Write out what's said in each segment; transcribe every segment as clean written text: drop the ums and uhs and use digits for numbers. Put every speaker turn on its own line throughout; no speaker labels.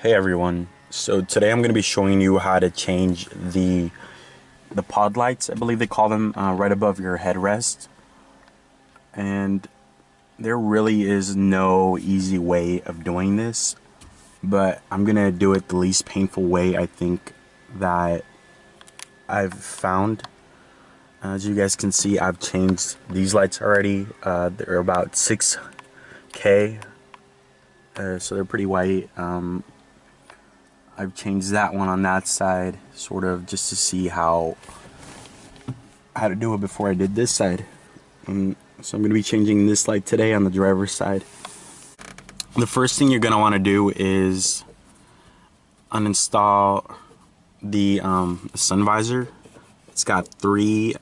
Hey everyone, so today I'm going to be showing you how to change the pod lights, I believe they call them, right above your headrest. And there really is no easy way of doing this, but I'm going to do it the least painful way I think that I've found. As you guys can see, I've changed these lights already. They're about 6K, so they're pretty white. I've changed that one on that side, sort of just to see how to do it before I did this side. So I'm going to be changing this light today on the driver's side. The first thing you're going to want to do is uninstall the sun visor. It's got 3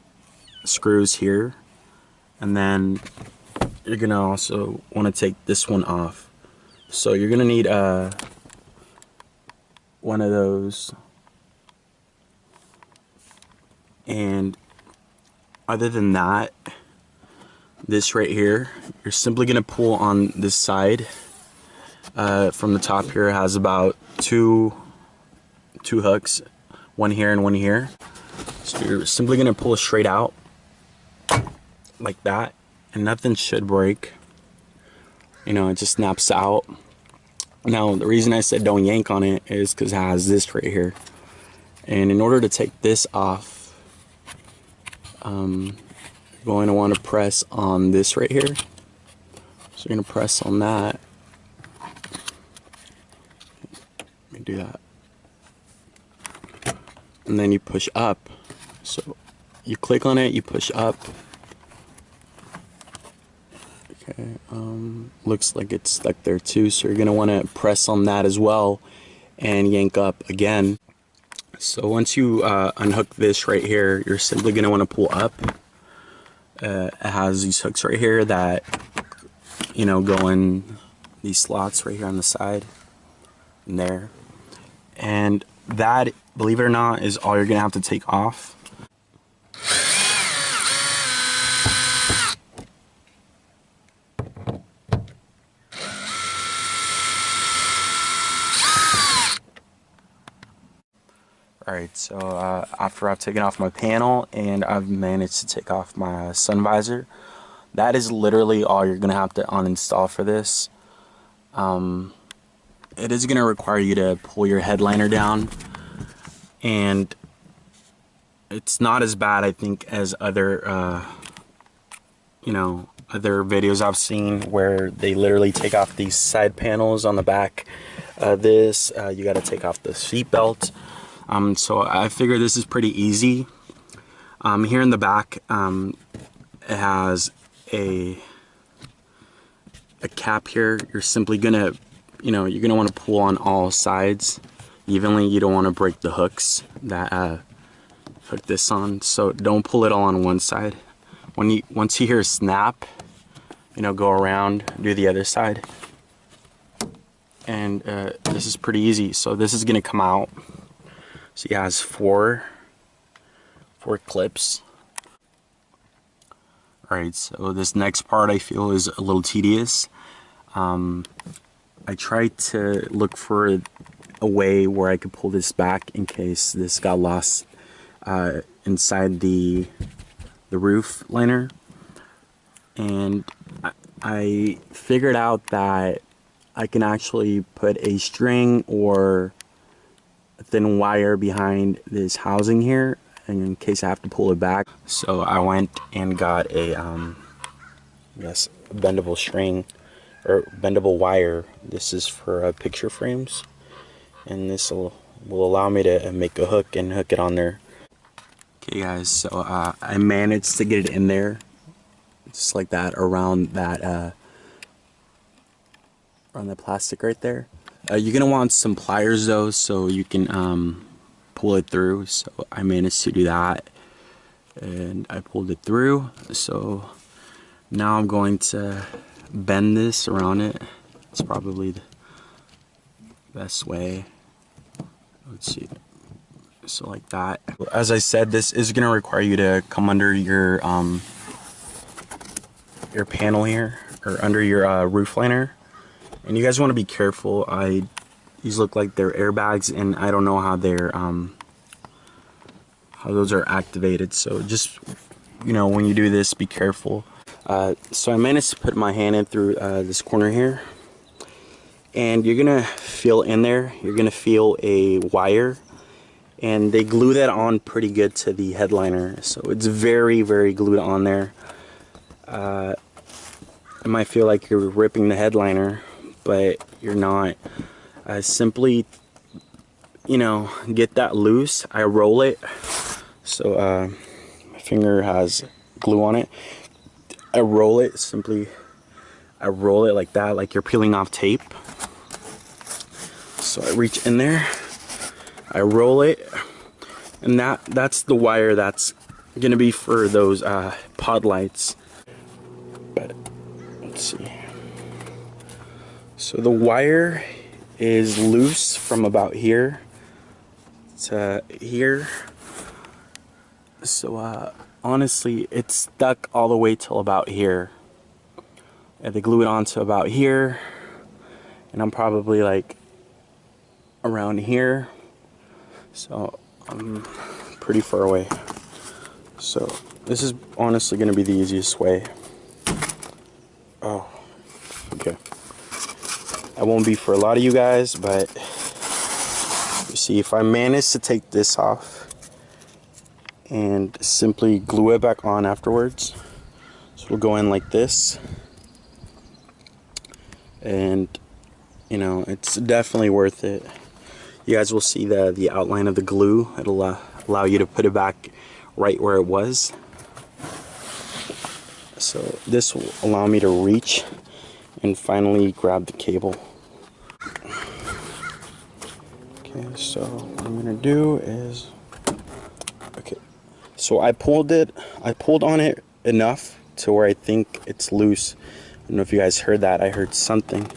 screws here, and then you're going to also want to take this one off. So you're going to need one of those, and other than that, this right here, you're simply going to pull on this side. From the top here, it has about two hooks, one here and one here. So you're simply going to pull straight out like that, and nothing should break. You know, it just snaps out. Now, the reason I said don't yank on it is because it has this right here. And in order to take this off, you're going to want to press on this right here. So you're going to press on that. Let me do that. And then you push up. So you click on it, you push up. Okay, looks like it's stuck there too, so you're going to want to press on that as well and yank up again. So once you unhook this right here, you're simply going to want to pull up. It has these hooks right here that, you know, go in these slots right here on the side and there. And that, believe it or not, is all you're going to have to take off. Alright, so after I've taken off my panel and I've managed to take off my sun visor, that is literally all you're going to have to uninstall for this. It is going to require you to pull your headliner down, and it's not as bad, I think, as other other videos I've seen where they literally take off these side panels on the back. You got to take off the seat belt. So I figure this is pretty easy. Here in the back, it has a cap here. You're simply gonna, you're gonna want to pull on all sides evenly. You don't want to break the hooks that hook this on. So don't pull it all on one side. Once you hear a snap, go around, do the other side, and this is pretty easy. So this is gonna come out. So it has four clips. Alright, so this next part I feel is a little tedious. I tried to look for a way where I could pull this back in case this got lost inside the roof liner. And I figured out that I can actually put a string or a thin wire behind this housing here in case I have to pull it back. So I went and got a bendable string or bendable wire. This is for picture frames, and this will allow me to make a hook and hook it on there. Okay guys, so I managed to get it in there just like that around that plastic right there. You're gonna want some pliers though, so you can pull it through. So I managed to do that, and I pulled it through. So now I'm going to bend this around it. It's probably the best way. Let's see. So like that. As I said, this is gonna require you to come under your panel here, or under your roof liner. And you guys want to be careful. These look like they're airbags, and I don't know how they're how those are activated. So just, you know, when you do this, be careful. So I managed to put my hand in through this corner here, and you're gonna feel in there. You're gonna feel a wire, and they glue that on pretty good to the headliner. So it's very, very glued on there. It might feel like you're ripping the headliner, but you're not. Simply, you know, get that loose. I roll it. So my finger has glue on it. I roll it, I roll it like that, like you're peeling off tape. So I reach in there, I roll it, and that's the wire that's gonna be for those pod lights. But let's see. So the wire is loose from about here to here. So honestly, it's stuck all the way till about here. And they glue it onto about here, and I'm probably like around here, so I'm pretty far away. So this is honestly gonna be the easiest way. Oh, okay. That won't be for a lot of you guys, but you see, if I manage to take this off and simply glue it back on afterwards, so it'll go in like this. And you know, it's definitely worth it. You guys will see the outline of the glue. It'll allow you to put it back right where it was. So this will allow me to reach and finally grab the cable. Okay, so what I'm gonna do is, okay, so I pulled on it enough to where I think it's loose. I don't know if you guys heard that. I heard something.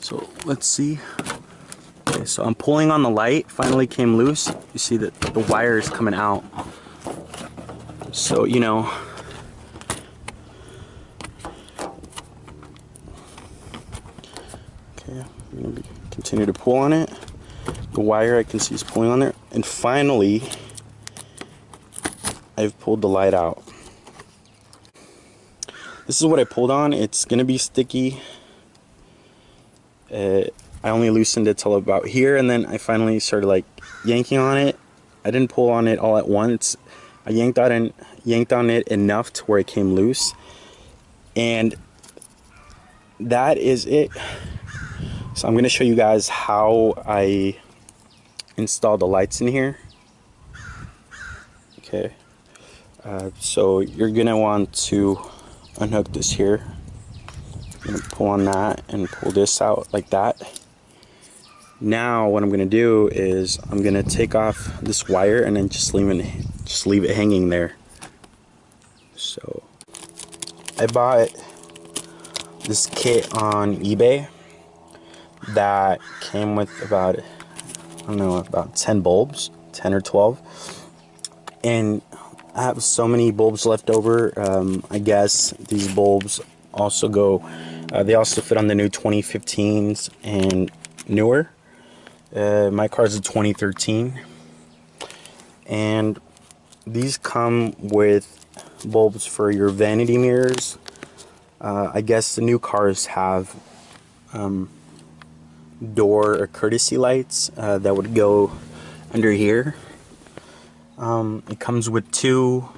So let's see. Okay, so I'm pulling on the light. Finally came loose. You see that the wire is coming out. So, you know, okay, I'm gonna continue to pull on it. The wire I can see is pulling on there. And finally, I've pulled the light out. This is what I pulled on. It's gonna be sticky. I only loosened it till about here, and then I finally started like yanking on it. I didn't pull on it all at once. I yanked on it enough to where it came loose, and that is it. So I'm gonna show you guys how I install the lights in here. Okay, so you're gonna want to unhook this here. I'm gonna pull on that and pull this out like that. Now what I'm gonna do is I'm gonna take off this wire and then just leave it hanging there. So I bought this kit on eBay that came with about, I don't know, about 10 bulbs, 10 or 12, and I have so many bulbs left over. I guess these bulbs also go, they also fit on the new 2015s and newer. My car's a 2013, and these come with bulbs for your vanity mirrors. I guess the new cars have door or courtesy lights that would go under here. It comes with two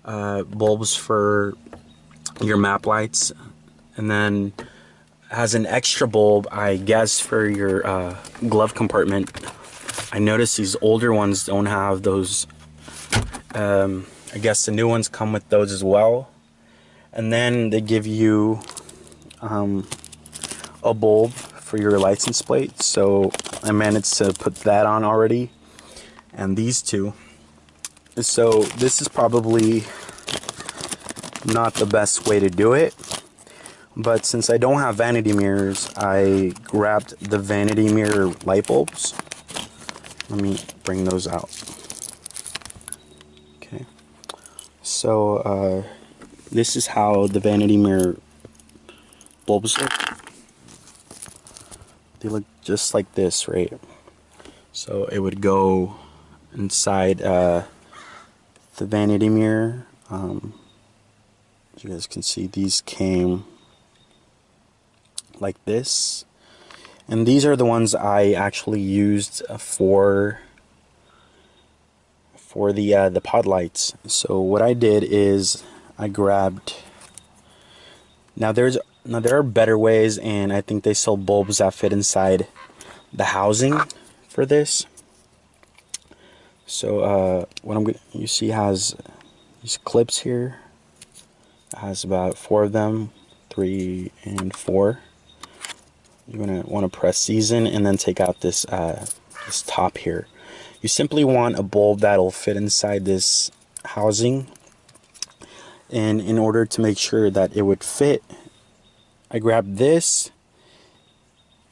bulbs for your map lights, and then has an extra bulb, I guess, for your glove compartment. I noticed these older ones don't have those. I guess the new ones come with those as well. And then they give you a bulb for your license plate. So I managed to put that on already. And these two. So this is probably not the best way to do it. But since I don't have vanity mirrors, I grabbed the vanity mirror light bulbs. Let me bring those out. Okay. So this is how the vanity mirror bulbs look. they look just like this, right? So it would go inside the vanity mirror. As you guys can see, these came like this, and these are the ones I actually used for the pod lights. So what I did is I grabbed. Now there are better ways, and I think they sell bulbs that fit inside the housing for this. So what I'm gonna, you see, has these clips here. It has about 4 of them, 3 and 4. You're gonna want to press these in and then take out this this top here. You simply want a bulb that'll fit inside this housing, and in order to make sure that it would fit, I grabbed this,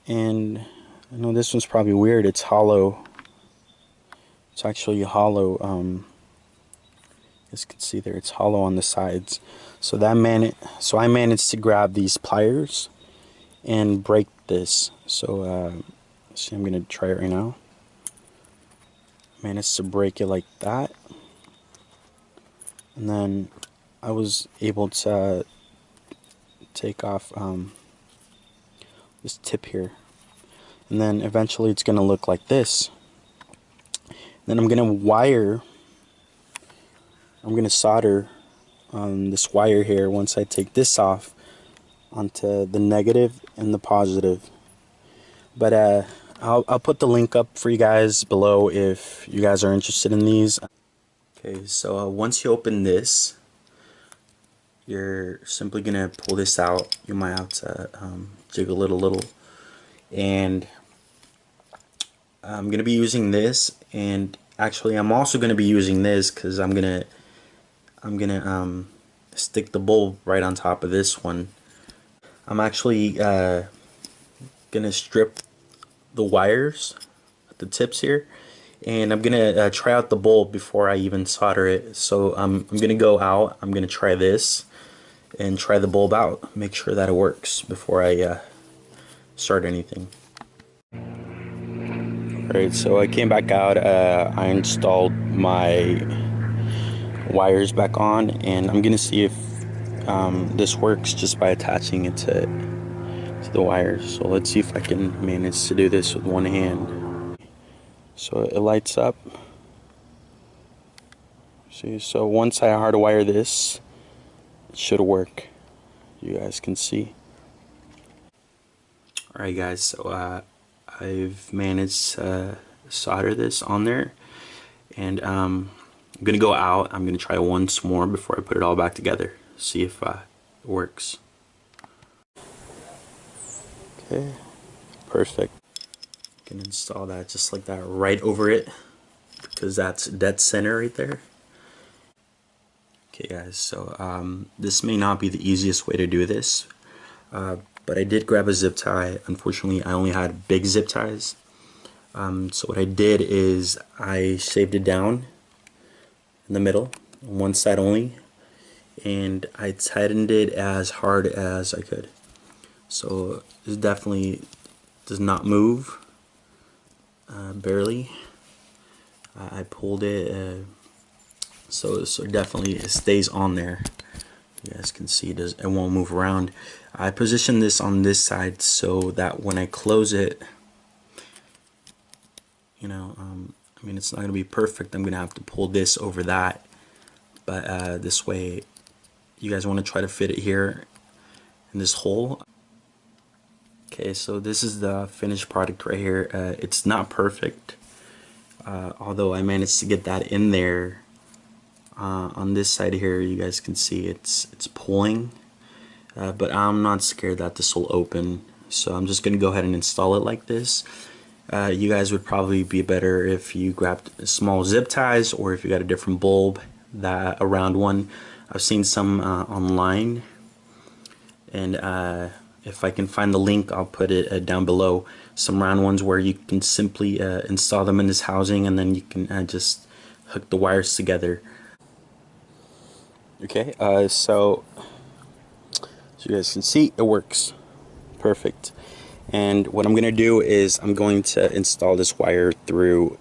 and I know this one's probably weird, it's hollow. It's actually hollow. As you can see there, it's hollow on the sides. So I managed to grab these pliers and break this. So see, I'm gonna try it right now. Managed to break it like that, and then I was able to take off this tip here, and then eventually it's gonna look like this. Then I'm gonna solder this wire here once I take this off onto the negative and the positive. But I'll put the link up for you guys below if you guys are interested in these. Okay, so once you open this, you're simply gonna pull this out. You might have to jiggle it a little, and I'm gonna be using this, and actually I'm also gonna be using this because I'm gonna stick the bulb right on top of this one. I'm actually gonna strip the wires at the tips here, and I'm gonna try out the bulb before I even solder it. So I'm gonna go out, I'm gonna try this and try the bulb out, make sure that it works before I start anything. Alright, so I came back out, I installed my wires back on, and I'm gonna see if this works just by attaching it to the wires. So let's see if I can manage to do this with one hand. So it lights up. See, so once I hardwire this, it should work. You guys can see. Alright guys, so I've managed to solder this on there, and I'm gonna go out. I'm gonna try once more before I put it all back together, see if it works. Okay, perfect. I can install that just like that right over it, because that's dead center right there. Okay guys, so this may not be the easiest way to do this, but I did grab a zip tie. Unfortunately, I only had big zip ties. So what I did is I shaved it down in the middle, on one side only, and I tightened it as hard as I could. So this definitely does not move, barely. I pulled it, so definitely it stays on there. You guys can see it won't move around. I positioned this on this side so that when I close it, you know, I mean, it's not gonna be perfect. I'm gonna have to pull this over that, but this way, you guys want to try to fit it here in this hole. Okay, so this is the finished product right here. It's not perfect, although I managed to get that in there. On this side here, you guys can see it's pulling, but I'm not scared that this will open, so I'm just gonna go ahead and install it like this. You guys would probably be better if you grabbed small zip ties, or if you got a different bulb, a round one. I've seen some online, and if I can find the link, I'll put it down below. Some round ones where you can simply install them in this housing, and then you can just hook the wires together. Okay, so you guys can see, it works perfect. And what I'm gonna do is I'm going to install this wire through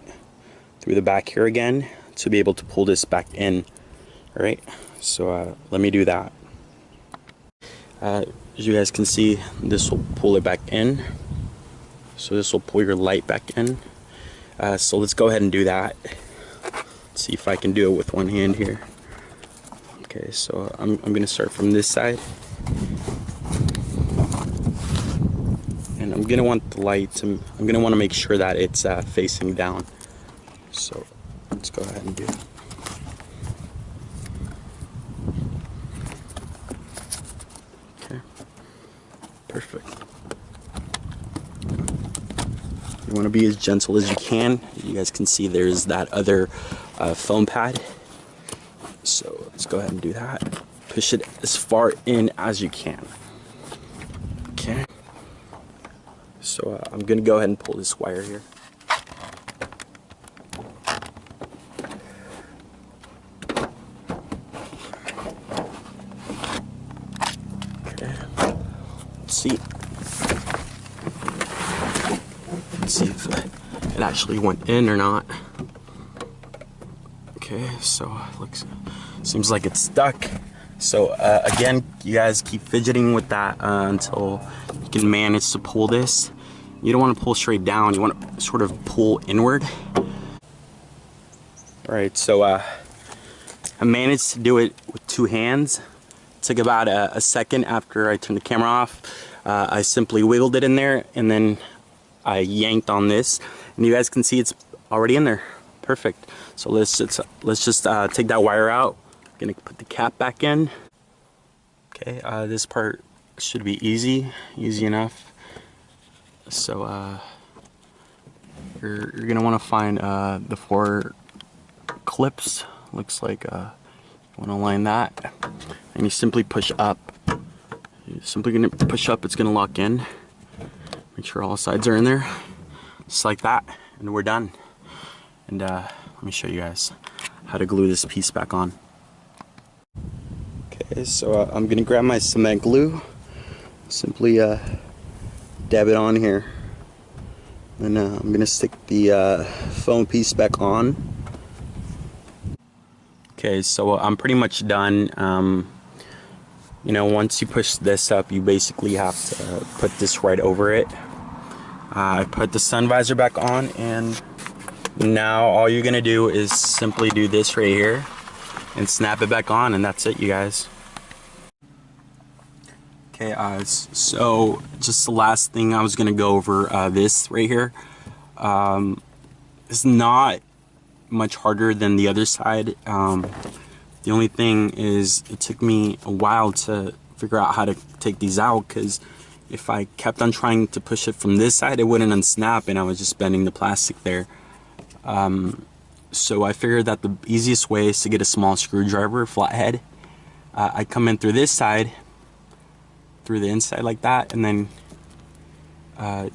the back here again to be able to pull this back in. All right, so let me do that. As you guys can see, this will pull it back in. So this will pull your light back in. So let's go ahead and do that. Let's see if I can do it with one hand here. Okay, so I'm gonna start from this side. And I'm gonna want the light, I'm gonna want to make sure that it's facing down. So let's go ahead and do it. Okay, perfect. You want to be as gentle as you can. You guys can see there's that other foam pad. So let's go ahead and do that. Push it as far in as you can. Okay. So I'm gonna go ahead and pull this wire here. Okay. Let's see if it actually went in or not. Okay, so it seems like it's stuck. So again, you guys keep fidgeting with that until you can manage to pull this. You don't want to pull straight down, you want to sort of pull inward. Alright, so I managed to do it with two hands. It took about a second after I turned the camera off. I simply wiggled it in there and then I yanked on this, and you guys can see it's already in there. Perfect. So let's just take that wire out. I'm gonna put the cap back in. Okay, this part should be easy enough. So you're gonna want to find the 4 clips. Looks like you want to line that, and you simply push up. You're simply gonna push up. It's gonna lock in. Make sure all sides are in there, just like that, and we're done. And let me show you guys how to glue this piece back on. Okay, so I'm gonna grab my cement glue, simply dab it on here, and I'm gonna stick the foam piece back on. Okay, so I'm pretty much done. You know, once you push this up, you basically have to put this right over it. I put the sun visor back on, and now all you're gonna do is simply do this right here and snap it back on, and that's it, you guys. Okay, so just the last thing I was gonna go over, this right here. It's not much harder than the other side. The only thing is it took me a while to figure out how to take these out, because if I kept on trying to push it from this side, it wouldn't unsnap, and I was just bending the plastic there. So I figured that the easiest way is to get a small screwdriver, flathead. I come in through this side, through the inside like that, and then kind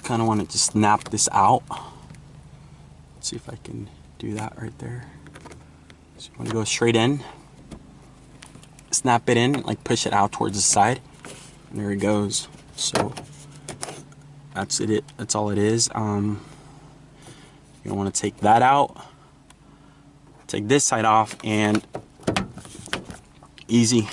of want to just snap this out. Let's see if I can do that right there. So you want to go straight in, snap it in, like push it out towards the side, and there it goes. So that's it. That's all it is. You want to take that out, take this side off, and easy.